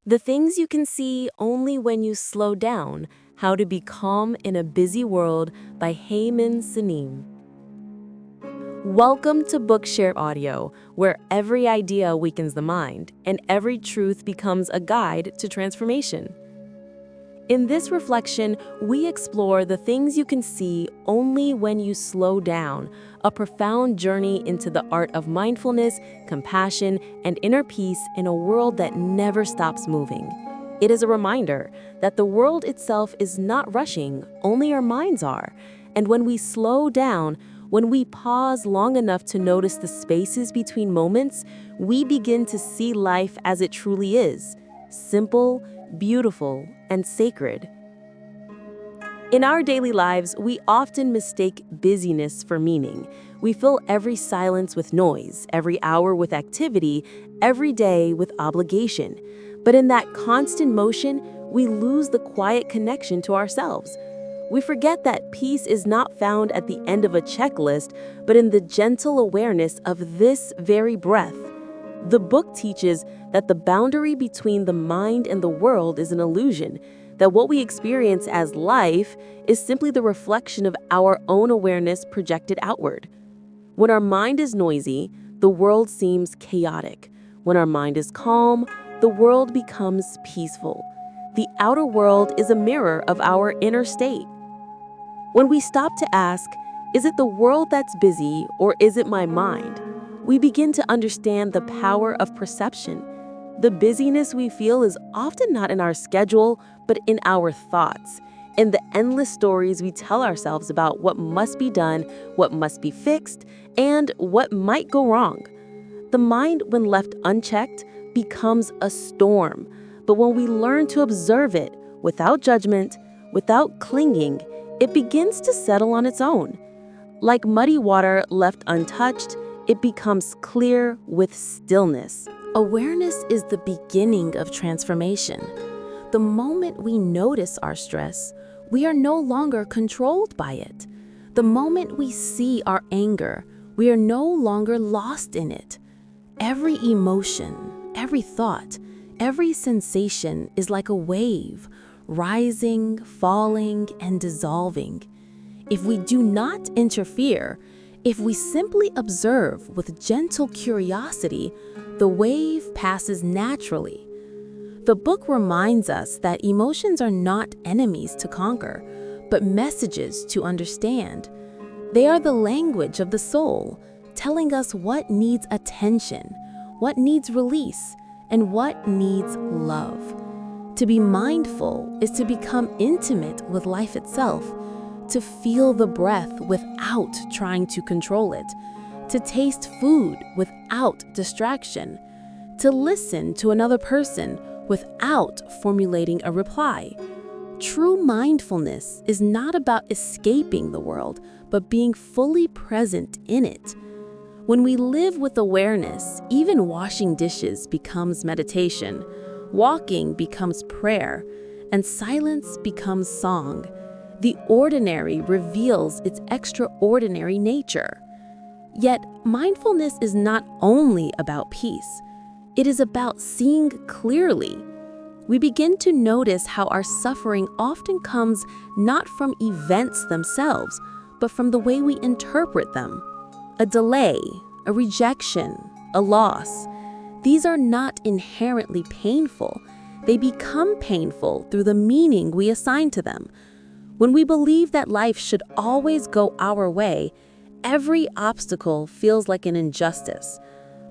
The things you can see only when you slow down. How to be calm in a busy world by Haemin Sunim. Welcome to Bookshare Audio, where every idea awakens the mind and every truth becomes a guide to transformation. In this reflection, we explore the things you can see only when you slow down, a profound journey into the art of mindfulness, compassion, and inner peace in a world that never stops moving. It is a reminder that the world itself is not rushing, only our minds are. And when we slow down, when we pause long enough to notice the spaces between moments, we begin to see life as it truly is: simple, beautiful, and sacred. In our daily lives, we often mistake busyness for meaning. We fill every silence with noise, every hour with activity, every day with obligation. But in that constant motion, we lose the quiet connection to ourselves. We forget that peace is not found at the end of a checklist, but in the gentle awareness of this very breath. The book teaches that the boundary between the mind and the world is an illusion, that what we experience as life is simply the reflection of our own awareness projected outward. When our mind is noisy, the world seems chaotic. When our mind is calm, the world becomes peaceful. The outer world is a mirror of our inner state. When we stop to ask, is it the world that's busy or is it my mind? We begin to understand the power of perception. The busyness we feel is often not in our schedule, but in our thoughts, in the endless stories we tell ourselves about what must be done, what must be fixed, and what might go wrong. The mind, when left unchecked, becomes a storm. But when we learn to observe it without judgment, without clinging, it begins to settle on its own. Like muddy water left untouched, it becomes clear with stillness. Awareness is the beginning of transformation. The moment we notice our stress, we are no longer controlled by it. The moment we see our anger, we are no longer lost in it. Every emotion, every thought, every sensation is like a wave, rising, falling, and dissolving. If we do not interfere, if we simply observe with gentle curiosity, the wave passes naturally. The book reminds us that emotions are not enemies to conquer, but messages to understand. They are the language of the soul, telling us what needs attention, what needs release, and what needs love. To be mindful is to become intimate with life itself, to feel the breath without trying to control it, to taste food without distraction, to listen to another person without formulating a reply. True mindfulness is not about escaping the world, but being fully present in it. When we live with awareness, even washing dishes becomes meditation, walking becomes prayer, and silence becomes song. The ordinary reveals its extraordinary nature. Yet, mindfulness is not only about peace. It is about seeing clearly. We begin to notice how our suffering often comes not from events themselves, but from the way we interpret them. A delay, a rejection, a loss. These are not inherently painful. They become painful through the meaning we assign to them. When we believe that life should always go our way, every obstacle feels like an injustice.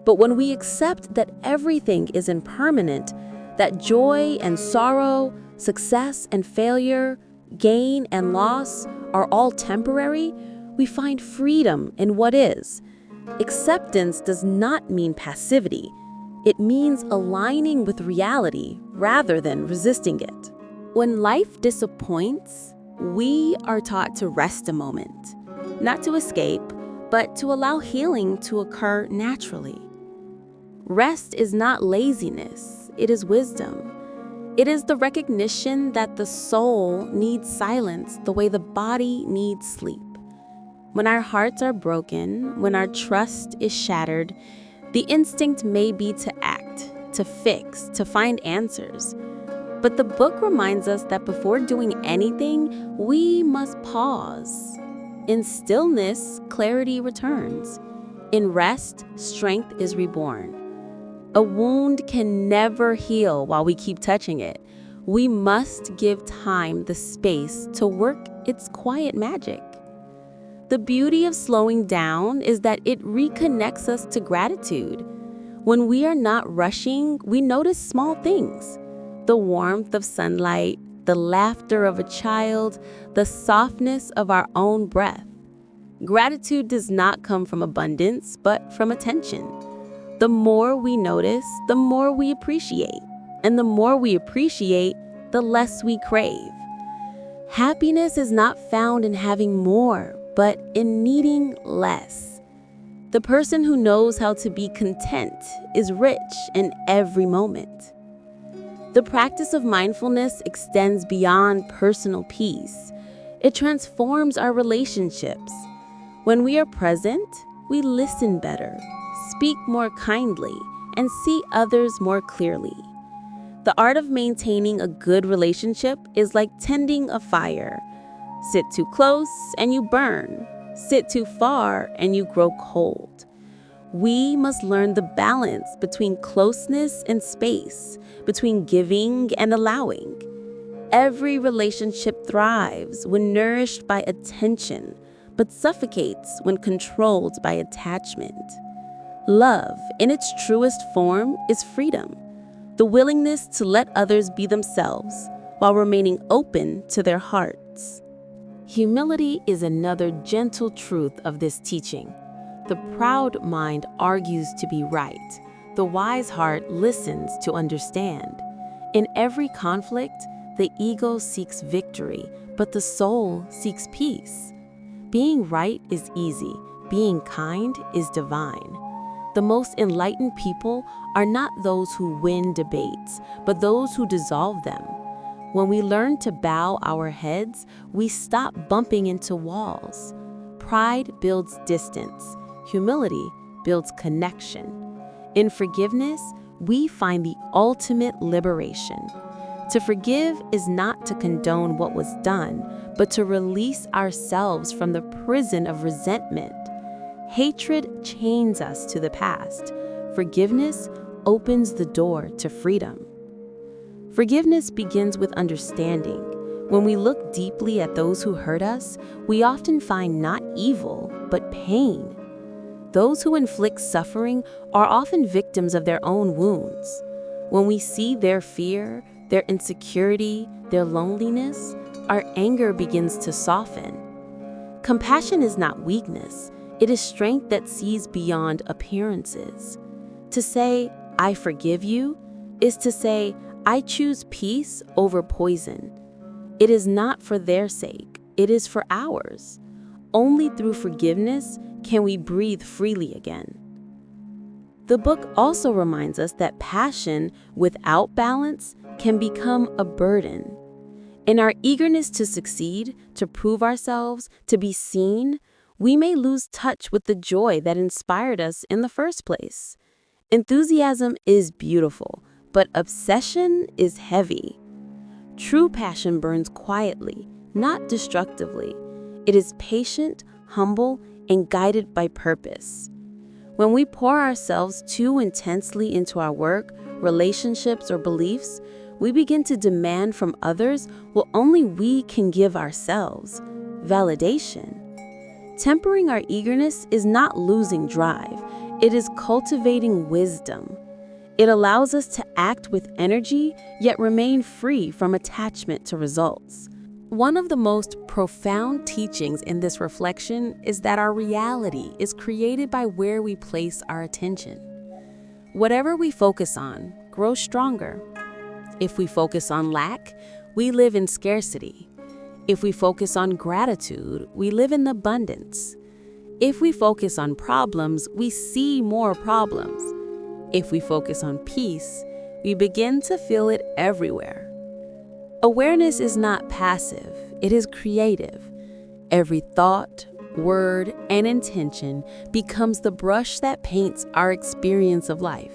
But when we accept that everything is impermanent, that joy and sorrow, success and failure, gain and loss are all temporary, we find freedom in what is. Acceptance does not mean passivity. It means aligning with reality rather than resisting it. When life disappoints, we are taught to rest a moment, not to escape, but to allow healing to occur naturally. Rest is not laziness, it is wisdom. It is the recognition that the soul needs silence the way the body needs sleep. When our hearts are broken, when our trust is shattered, the instinct may be to act, to fix, to find answers. But the book reminds us that before doing anything, we must pause. In stillness, clarity returns. In rest, strength is reborn. A wound can never heal while we keep touching it. We must give time the space to work its quiet magic. The beauty of slowing down is that it reconnects us to gratitude. When we are not rushing, we notice small things. The warmth of sunlight, the laughter of a child, the softness of our own breath. Gratitude does not come from abundance, but from attention. The more we notice, the more we appreciate. And the more we appreciate, the less we crave. Happiness is not found in having more, but in needing less. The person who knows how to be content is rich in every moment. The practice of mindfulness extends beyond personal peace. It transforms our relationships. When we are present, we listen better, speak more kindly, and see others more clearly. The art of maintaining a good relationship is like tending a fire. Sit too close and you burn. Sit too far and you grow cold. We must learn the balance between closeness and space, between giving and allowing. Every relationship thrives when nourished by attention, but suffocates when controlled by attachment. Love, in its truest form, is freedom. The willingness to let others be themselves while remaining open to their hearts. Humility is another gentle truth of this teaching. The proud mind argues to be right. The wise heart listens to understand. In every conflict, the ego seeks victory, but the soul seeks peace. Being right is easy. Being kind is divine. The most enlightened people are not those who win debates, but those who dissolve them. When we learn to bow our heads, we stop bumping into walls. Pride builds distance. Humility builds connection. In forgiveness, we find the ultimate liberation. To forgive is not to condone what was done, but to release ourselves from the prison of resentment. Hatred chains us to the past. Forgiveness opens the door to freedom. Forgiveness begins with understanding. When we look deeply at those who hurt us, we often find not evil, but pain. Those who inflict suffering are often victims of their own wounds. When we see their fear, their insecurity, their loneliness, our anger begins to soften. Compassion is not weakness. It is strength that sees beyond appearances. To say, "I forgive you," is to say, "I choose peace over poison." It is not for their sake, it is for ours. Only through forgiveness can we breathe freely again. The book also reminds us that passion without balance can become a burden. In our eagerness to succeed, to prove ourselves, to be seen, we may lose touch with the joy that inspired us in the first place. Enthusiasm is beautiful, but obsession is heavy. True passion burns quietly, not destructively. It is patient, humble, and guided by purpose. When we pour ourselves too intensely into our work, relationships, or beliefs, we begin to demand from others what only we can give ourselves: validation. Tempering our eagerness is not losing drive, it is cultivating wisdom. It allows us to act with energy, yet remain free from attachment to results. One of the most profound teachings in this reflection is that our reality is created by where we place our attention. Whatever we focus on grows stronger. If we focus on lack, we live in scarcity. If we focus on gratitude, we live in abundance. If we focus on problems, we see more problems. If we focus on peace, we begin to feel it everywhere. Awareness is not passive, it is creative. Every thought, word, and intention becomes the brush that paints our experience of life.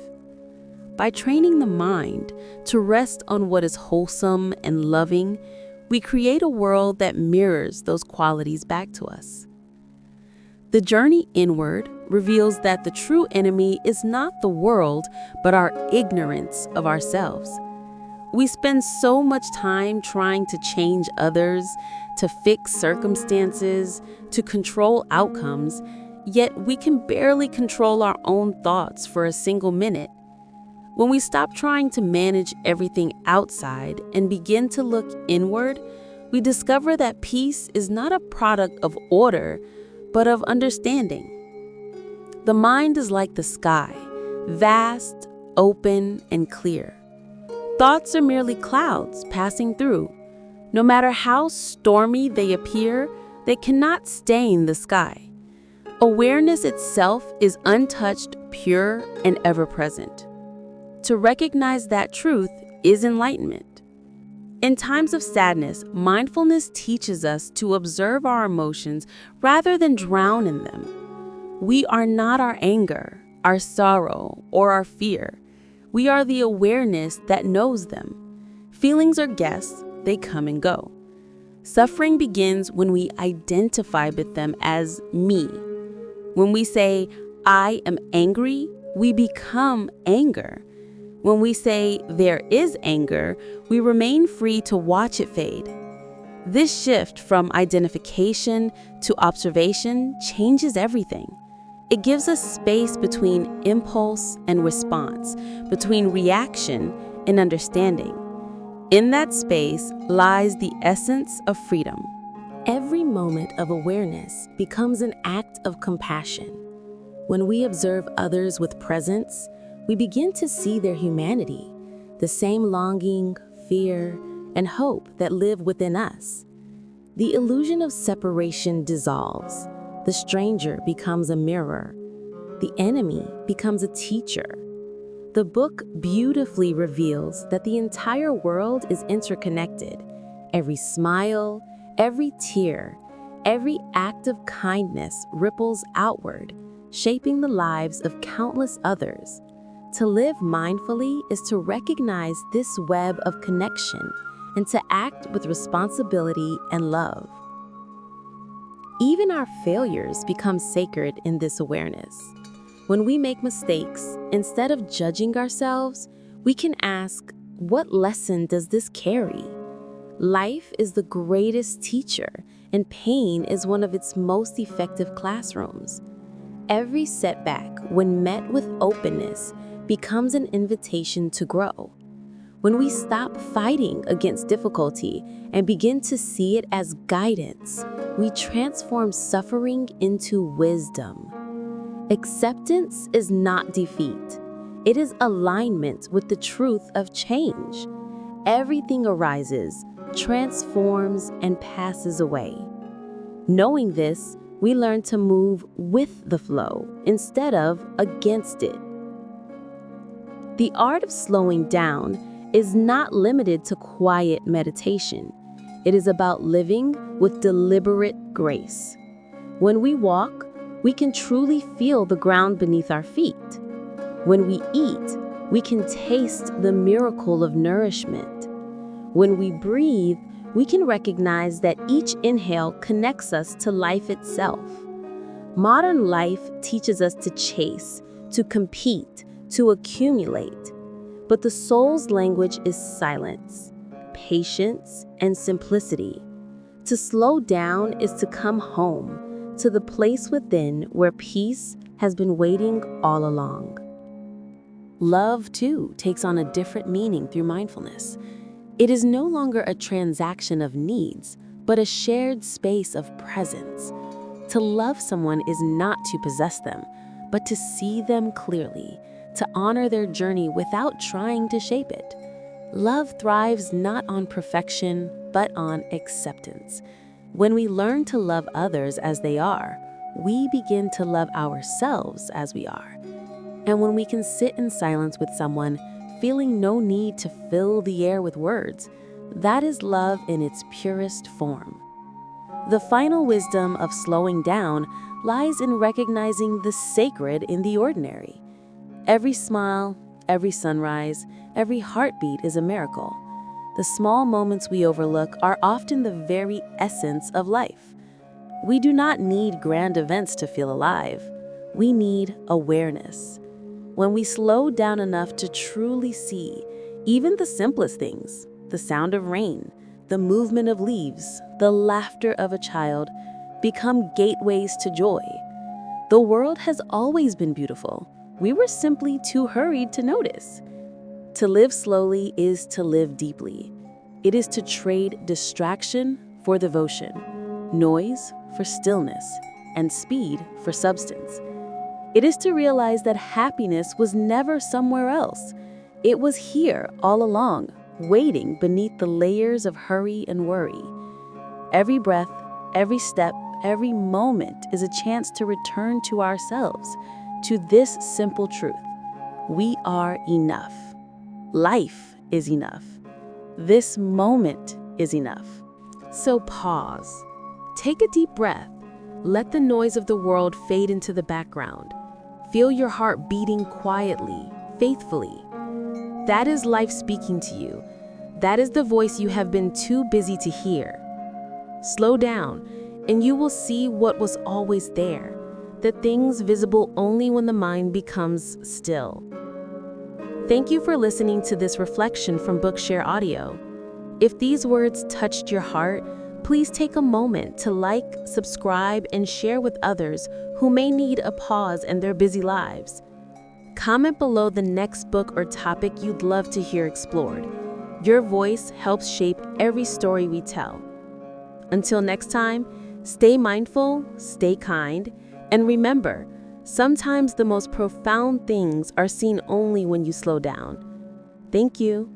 By training the mind to rest on what is wholesome and loving, we create a world that mirrors those qualities back to us. The journey inward reveals that the true enemy is not the world, but our ignorance of ourselves. We spend so much time trying to change others, to fix circumstances, to control outcomes, yet we can barely control our own thoughts for a single minute. When we stop trying to manage everything outside and begin to look inward, we discover that peace is not a product of order, but of understanding. The mind is like the sky, vast, open, and clear. Thoughts are merely clouds passing through. No matter how stormy they appear, they cannot stain the sky. Awareness itself is untouched, pure, and ever-present. To recognize that truth is enlightenment. In times of sadness, mindfulness teaches us to observe our emotions rather than drown in them. We are not our anger, our sorrow, or our fear. We are the awareness that knows them. Feelings are guests, they come and go. Suffering begins when we identify with them as me. When we say, I am angry, we become anger. When we say there is anger, we remain free to watch it fade. This shift from identification to observation changes everything. It gives us space between impulse and response, between reaction and understanding. In that space lies the essence of freedom. Every moment of awareness becomes an act of compassion. When we observe others with presence, we begin to see their humanity, the same longing, fear, and hope that live within us. The illusion of separation dissolves. The stranger becomes a mirror. The enemy becomes a teacher. The book beautifully reveals that the entire world is interconnected. Every smile, every tear, every act of kindness ripples outward, shaping the lives of countless others. To live mindfully is to recognize this web of connection and to act with responsibility and love. Even our failures become sacred in this awareness. When we make mistakes, instead of judging ourselves, we can ask, what lesson does this carry? Life is the greatest teacher, and pain is one of its most effective classrooms. Every setback, when met with openness, becomes an invitation to grow. When we stop fighting against difficulty and begin to see it as guidance, we transform suffering into wisdom. Acceptance is not defeat. It is alignment with the truth of change. Everything arises, transforms, and passes away. Knowing this, we learn to move with the flow instead of against it. The art of slowing down is not limited to quiet meditation. It is about living with deliberate grace. When we walk, we can truly feel the ground beneath our feet. When we eat, we can taste the miracle of nourishment. When we breathe, we can recognize that each inhale connects us to life itself. Modern life teaches us to chase, to compete, to accumulate. But the soul's language is silence, patience, and simplicity. To slow down is to come home, to the place within where peace has been waiting all along. Love, too, takes on a different meaning through mindfulness. It is no longer a transaction of needs, but a shared space of presence. To love someone is not to possess them, but to see them clearly, to honor their journey without trying to shape it. Love thrives not on perfection, but on acceptance. When we learn to love others as they are, we begin to love ourselves as we are. And when we can sit in silence with someone, feeling no need to fill the air with words, that is love in its purest form. The final wisdom of slowing down lies in recognizing the sacred in the ordinary. Every smile, every sunrise, every heartbeat is a miracle. The small moments we overlook are often the very essence of life. We do not need grand events to feel alive. We need awareness. When we slow down enough to truly see even the simplest things, the sound of rain, the movement of leaves, the laughter of a child, become gateways to joy. The world has always been beautiful. We were simply too hurried to notice. To live slowly is to live deeply. It is to trade distraction for devotion, noise for stillness, and speed for substance. It is to realize that happiness was never somewhere else. It was here all along, waiting beneath the layers of hurry and worry. Every breath, every step, every moment is a chance to return to ourselves, to this simple truth. We are enough. Life is enough. This moment is enough. So pause. Take a deep breath. Let the noise of the world fade into the background. Feel your heart beating quietly, faithfully. That is life speaking to you. That is the voice you have been too busy to hear. Slow down, and you will see what was always there, the things visible only when the mind becomes still. Thank you for listening to this reflection from Bookshare Audio. If these words touched your heart, please take a moment to like, subscribe, and share with others who may need a pause in their busy lives. Comment below the next book or topic you'd love to hear explored. Your voice helps shape every story we tell. Until next time, stay mindful, stay kind, and remember, sometimes the most profound things are seen only when you slow down. Thank you.